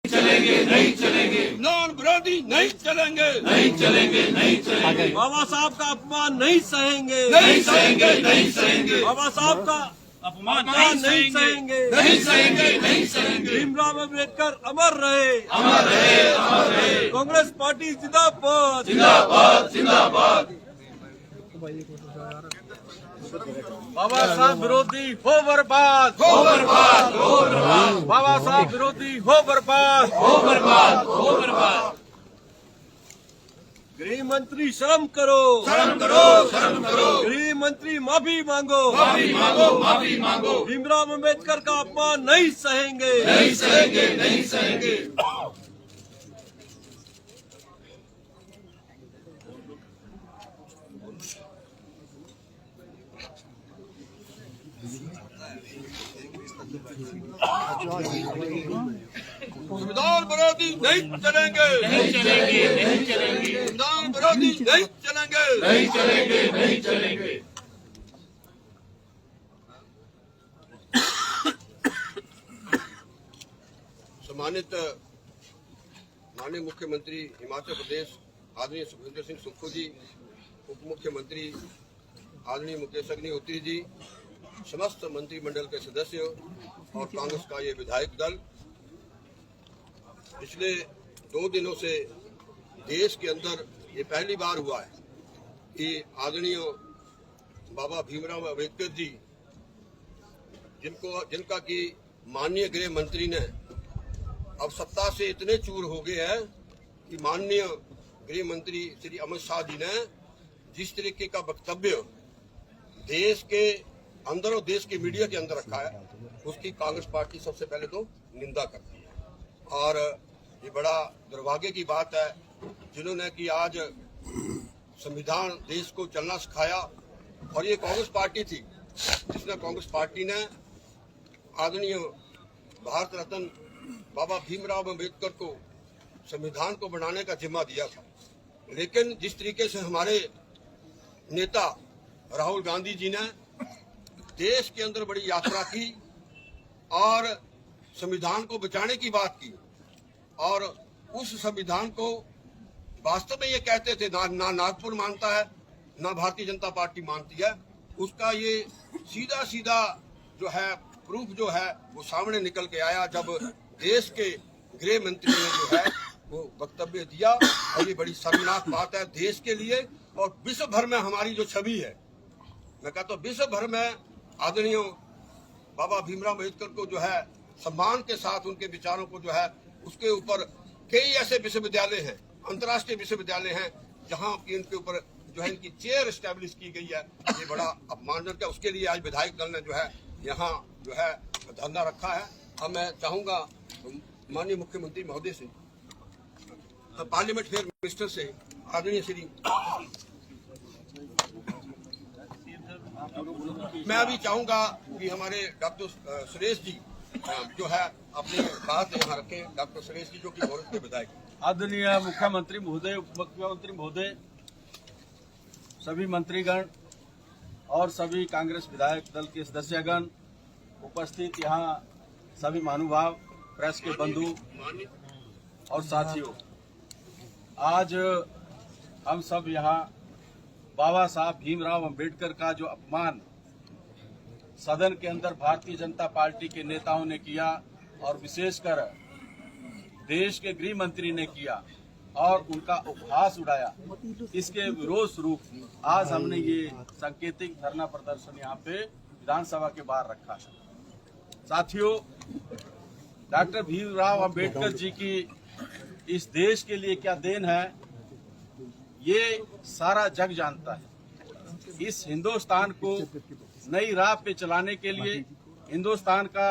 चलेंगे नहीं चलेंगे, नॉन विरोधी नहीं चलेंगे, नहीं चलेंगे नहीं चलेंगे, बाबा साहब का अपमान नहीं सहेंगे, नहीं सहेंगे नहीं सहेंगे, बाबा साहब का अपमान नहीं सहेंगे, नहीं सहेंगे नहीं सहेंगे, भीमराव अम्बेडकर अमर रहे, अमर रहे अमर रहे, कांग्रेस पार्टी जिंदाबाद। जिंदाबाद जिंदाबाद। बाबा साहब विरोधी हो बर्बाद, हो बर्बाद हो बर्बाद, बाबा साहब विरोधी हो बर्बाद, हो बर्बाद हो बर्बाद। गृह मंत्री शर्म करो, शर्म करो शर्म करो, गृह मंत्री माफी मांगो, माफी मांगो माफी मांगो, भीमराव अम्बेडकर का अपमान नहीं सहेंगे, नहीं सहेंगे नहीं सहेंगे। संविधान विरोधी नहीं चलेंगे, नहीं चलेंगे नहीं चलेंगे, संविधान विरोधी नहीं चलेंगे। नहीं चलेंगे नहीं चलेंगे। सम्मानित माननीय मुख्यमंत्री हिमाचल प्रदेश आदरणीय सुखविंदर सिंह सुक्खू जी, उप मुख्यमंत्री आदरणीय मुकेश अग्निहोत्री जी, समस्त मंत्रिमंडल के सदस्य और कांग्रेस का ये विधायक दल, पिछले 2 दिनों से देश के अंदर ये पहली बार हुआ है कि आदरणीय बाबा भीमराव अम्बेडकर जी, जिनका कि माननीय गृह मंत्री ने अब सत्ता से इतने चूर हो गए हैं कि माननीय गृह मंत्री श्री अमित शाह जी ने जिस तरीके का वक्तव्य देश के अंदर और देश के मीडिया के अंदर रखा है, उसकी कांग्रेस पार्टी सबसे पहले तो निंदा करती है। और ये बड़ा दुर्भाग्य की बात है जिन्होंने कि आज संविधान देश को चलना सिखाया, और ये कांग्रेस पार्टी थी जिसने कांग्रेस पार्टी ने आदरणीय भारत रत्न बाबा भीमराव अम्बेडकर को संविधान को बनाने का जिम्मा दिया था। लेकिन जिस तरीके से हमारे नेता राहुल गांधी जी ने देश के अंदर बड़ी यात्रा की और संविधान को बचाने की बात की, और उस संविधान को वास्तव में ये कहते थे ना नागपुर मानता है ना भारतीय जनता पार्टी मानती है, उसका ये सीधा सीधा जो है प्रूफ जो है वो सामने निकल के आया जब देश के गृह मंत्री ने जो है वो वक्तव्य दिया। और ये बड़ी शर्मनाक बात है देश के लिए और विश्व भर में हमारी जो छवि है, मैं कहता हूँ विश्व भर में आदरणीय बाबा भीमराव अम्बेडकर को जो है सम्मान के साथ उनके विचारों को जो है उसके ऊपर कई ऐसे विश्वविद्यालय हैं, अंतर्राष्ट्रीय विश्वविद्यालय हैं जहां की इनके ऊपर जो है इनकी चेयर एस्टेब्लिश की गई है। ये बड़ा अपमानजनक है। उसके लिए आज विधायक दल ने जो है यहाँ जो है धरना रखा है। अब मैं चाहूंगा माननीय मुख्यमंत्री महोदय से, पार्लियामेंट फेयर मिनिस्टर से आदरणीय श्री, मैं अभी चाहूंगा कि हमारे डॉक्टर सुरेश जी जो है अपनी बात यहाँ रखें। डॉक्टर सुरेश जी जो कि कांग्रेस के विधायक। आदरणीय मुख्यमंत्री महोदय, उप मुख्यमंत्री महोदय, सभी मंत्रीगण और सभी कांग्रेस विधायक दल के सदस्यगण, उपस्थित यहाँ सभी महानुभाव, प्रेस के बंधु और साथियों, आज हम सब यहाँ बाबा साहब भीमराव अम्बेडकर का जो अपमान सदन के अंदर भारतीय जनता पार्टी के नेताओं ने किया और विशेषकर देश के गृह मंत्री ने किया और उनका उपहास उड़ाया, इसके विरोध स्वरूप आज हमने ये सांकेतिक धरना प्रदर्शन यहाँ पे विधानसभा के बाहर रखा है। साथियों, डॉक्टर भीमराव अम्बेडकर जी की इस देश के लिए क्या देन है ये सारा जग जानता है। इस हिंदुस्तान को नई राह पे चलाने के लिए, हिंदुस्तान का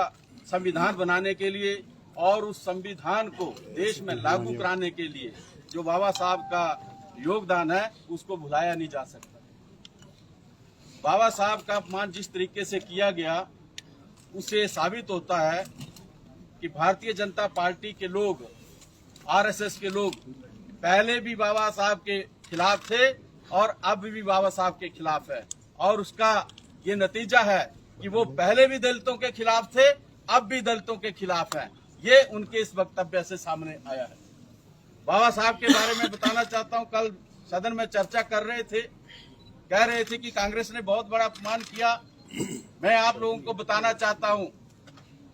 संविधान बनाने के लिए और उस संविधान को देश में लागू कराने के लिए जो बाबा साहब का योगदान है उसको भुलाया नहीं जा सकता। बाबा साहब का अपमान जिस तरीके से किया गया उससे साबित होता है कि भारतीय जनता पार्टी के लोग, आरएसएस के लोग पहले भी बाबा साहब के खिलाफ थे और अब भी बाबा साहब के खिलाफ है, और उसका ये नतीजा है कि वो पहले भी दलितों के खिलाफ थे, अब भी दलितों के खिलाफ हैं। ये उनके इस वक्तव्य से सामने आया है। बाबा साहब के बारे में बताना चाहता हूं, कल सदन में चर्चा कर रहे थे, कह रहे थे कि कांग्रेस ने बहुत बड़ा अपमान किया। मैं आप लोगों को बताना चाहता हूं,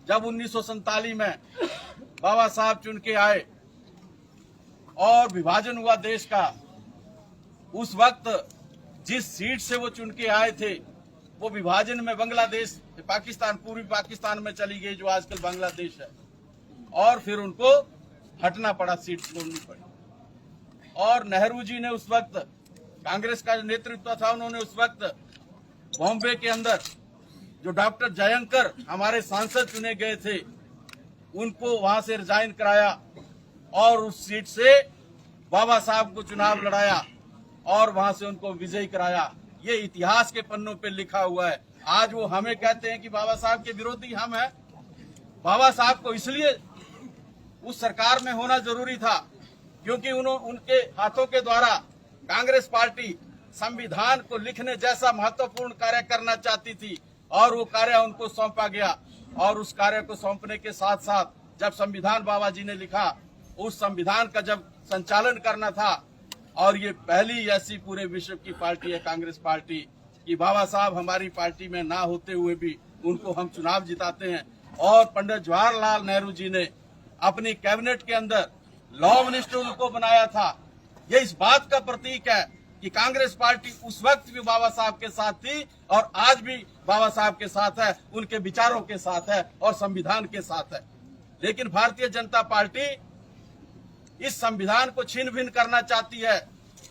जब 1947 में बाबा साहब चुन के आए और विभाजन हुआ देश का, उस वक्त जिस सीट से वो चुन के आए थे वो विभाजन में बांग्लादेश, पाकिस्तान, पूर्वी पाकिस्तान में चली गई, जो आजकल बांग्लादेश है, और फिर उनको हटना पड़ा, सीट छोड़नी पड़ी। और नेहरू जी ने उस वक्त, कांग्रेस का जो नेतृत्व था, उन्होंने उस वक्त बॉम्बे के अंदर जो डॉक्टर जयंकर हमारे सांसद चुने गए थे, उनको वहां से रिजाइन कराया और उस सीट से बाबा साहब को चुनाव लड़ाया और वहां से उनको विजयी कराया। ये इतिहास के पन्नों पे लिखा हुआ है। आज वो हमें कहते हैं कि बाबा साहब के विरोधी हम हैं। बाबा साहब को इसलिए उस सरकार में होना जरूरी था क्योंकि उनके हाथों के द्वारा कांग्रेस पार्टी संविधान को लिखने जैसा महत्वपूर्ण कार्य करना चाहती थी और वो कार्य उनको सौंपा गया। और उस कार्य को सौंपने के साथ साथ जब संविधान बाबा जी ने लिखा, उस संविधान का जब संचालन करना था, और ये पहली ऐसी पूरे विश्व की पार्टी है कांग्रेस पार्टी कि बाबा साहब हमारी पार्टी में ना होते हुए भी उनको हम चुनाव जिताते हैं। और पंडित जवाहरलाल नेहरू जी ने अपनी कैबिनेट के अंदर लॉ मिनिस्टर उनको बनाया था। ये इस बात का प्रतीक है कि कांग्रेस पार्टी उस वक्त भी बाबा साहब के साथ थी और आज भी बाबा साहब के साथ है, उनके विचारों के साथ है और संविधान के साथ है। लेकिन भारतीय जनता पार्टी इस संविधान को छीन भिन करना चाहती है,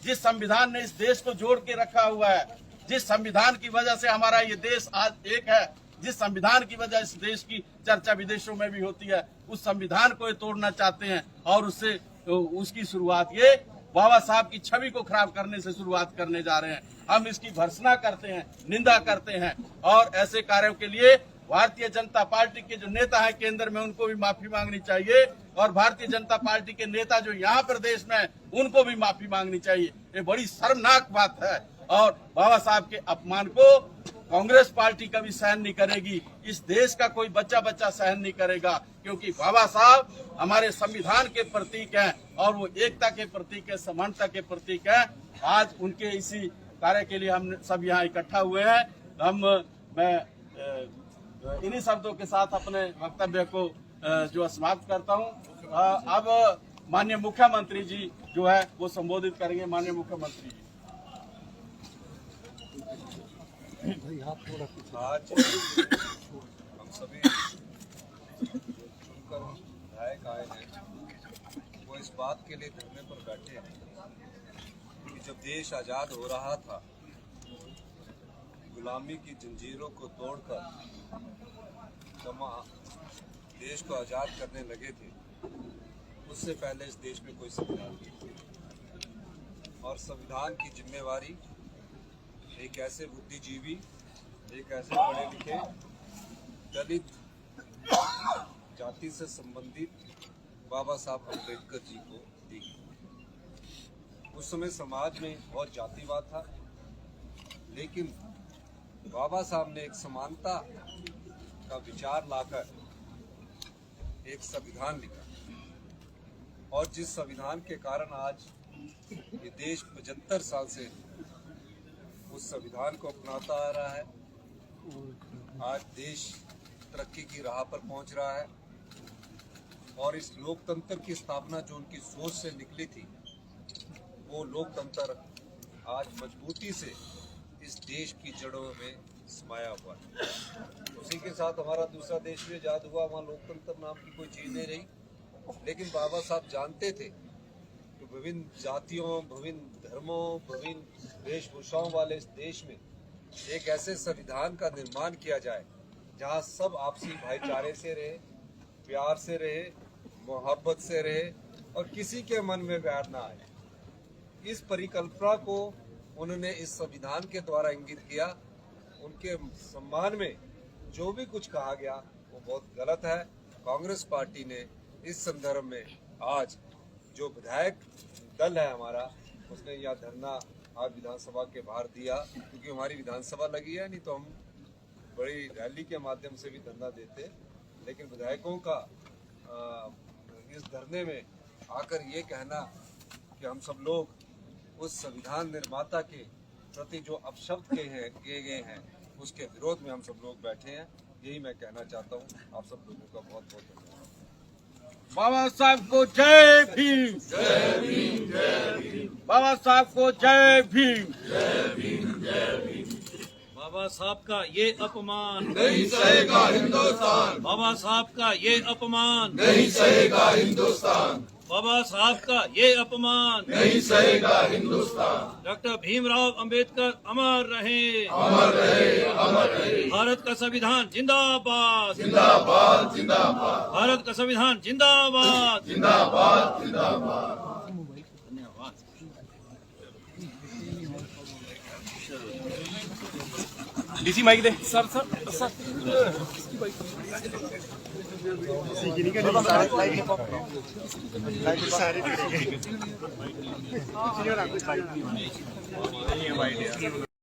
जिस संविधान ने इस देश को जोड़ के रखा हुआ है, जिस संविधान की वजह से हमारा ये देश आज एक है, जिस संविधान की वजह इस देश की चर्चा विदेशों में भी होती है, उस संविधान को ये तोड़ना चाहते हैं। और उससे उसकी शुरुआत ये बाबा साहब की छवि को खराब करने से शुरुआत करने जा रहे हैं। हम इसकी भर्त्सना करते हैं, निंदा करते हैं और ऐसे कार्यों के लिए भारतीय जनता पार्टी के जो नेता हैं केंद्र में, उनको भी माफी मांगनी चाहिए और भारतीय जनता पार्टी के नेता जो यहाँ प्रदेश में, उनको भी माफी मांगनी चाहिए। ये बड़ी शर्मनाक बात है और बाबा साहब के अपमान को कांग्रेस पार्टी कभी सहन नहीं करेगी। इस देश का कोई बच्चा सहन नहीं करेगा, क्योंकि बाबा साहब हमारे संविधान के प्रतीक हैं और वो एकता के प्रतीक है, समानता के प्रतीक है। आज उनके इसी कार्य के लिए हम सब यहाँ इकट्ठा हुए हैं। मैं इन्हीं शब्दों के साथ अपने वक्तव्य को जो समाप्त करता हूँ। अब माननीय मुख्यमंत्री जी जो है वो संबोधित करेंगे। माननीय मुख्यमंत्री जी। आज हम सभी चुनकर विधायक आए हैं, वो इस बात के लिए धरने पर बैठे हैं कि जब देश आज़ाद हो रहा था, गुलामी की जंजीरों को तोड़कर जब देश को आज़ाद करने लगे थे, उससे पहले इस देश में कोई संविधान नहीं था। और संविधान की जिम्मेवारी एक ऐसे बुद्धिजीवी, एक ऐसे पढ़े लिखे दलित जाति से संबंधित बाबा साहब अम्बेडकर जी को दी। उस समय समाज में बहुत जातिवाद था, लेकिन बाबा साहब ने एक समानता का विचार लाकर एक संविधान लिखा और जिस संविधान के कारण आज ये देश 75 साल से उस संविधान को अपनाता आ रहा है। आज देश तरक्की की राह पर पहुंच रहा है और इस लोकतंत्र की स्थापना जो उनकी सोच से निकली थी, वो लोकतंत्र आज मजबूती से इस देश की जड़ों में समाया हुआ है। उसी के साथ हमारा दूसरा देश भी आजाद हुआ, वहाँ लोकतंत्र नाम की कोई चीज नहीं रही, लेकिन बाबा साहब जानते थे कि विभिन्न जातियों, विभिन्न धर्मों, विभिन्न वेशभूषाओं वाले इस देश में एक ऐसे संविधान का निर्माण किया जाए जहाँ सब आपसी भाईचारे से रहे, प्यार से रहे, मोहब्बत से रहे और किसी के मन में बैर ना आए। इस परिकल्पना को उन्होंने इस संविधान के द्वारा इंगित किया। उनके सम्मान में जो भी कुछ कहा गया वो बहुत गलत है। कांग्रेस पार्टी ने इस संदर्भ में आज जो विधायक दल है हमारा, उसने यह धरना आज विधानसभा के बाहर दिया, क्योंकि हमारी विधानसभा लगी है, नहीं तो हम बड़ी रैली के माध्यम से भी धरना देते। लेकिन विधायकों का इस धरने में आकर ये कहना कि हम सब लोग उस संविधान निर्माता के प्रति जो अपशब्द किए गए हैं उसके विरोध में हम सब लोग बैठे हैं। यही मैं कहना चाहता हूँ। आप सब लोगों का बहुत बहुत धन्यवाद। बाबा साहब को जय भीम। बाबा साहब को जय भीम। बाबा साहब का ये अपमान नहीं सहेगा हिंदुस्तान, बाबा साहब का ये अपमान नहीं सहेगा हिंदुस्तान, बाबा साहब का ये अपमान नहीं सहेगा हिंदुस्तान। डॉक्टर भीमराव अंबेडकर अमर रहे। अमर रहे, अमर रहे। भारत का संविधान जिंदाबाद। जिंदाबाद, जिंदाबाद, भारत का संविधान जिंदाबाद। जिंदाबाद, जिंदाबाद। डीसी माइक दे सर सर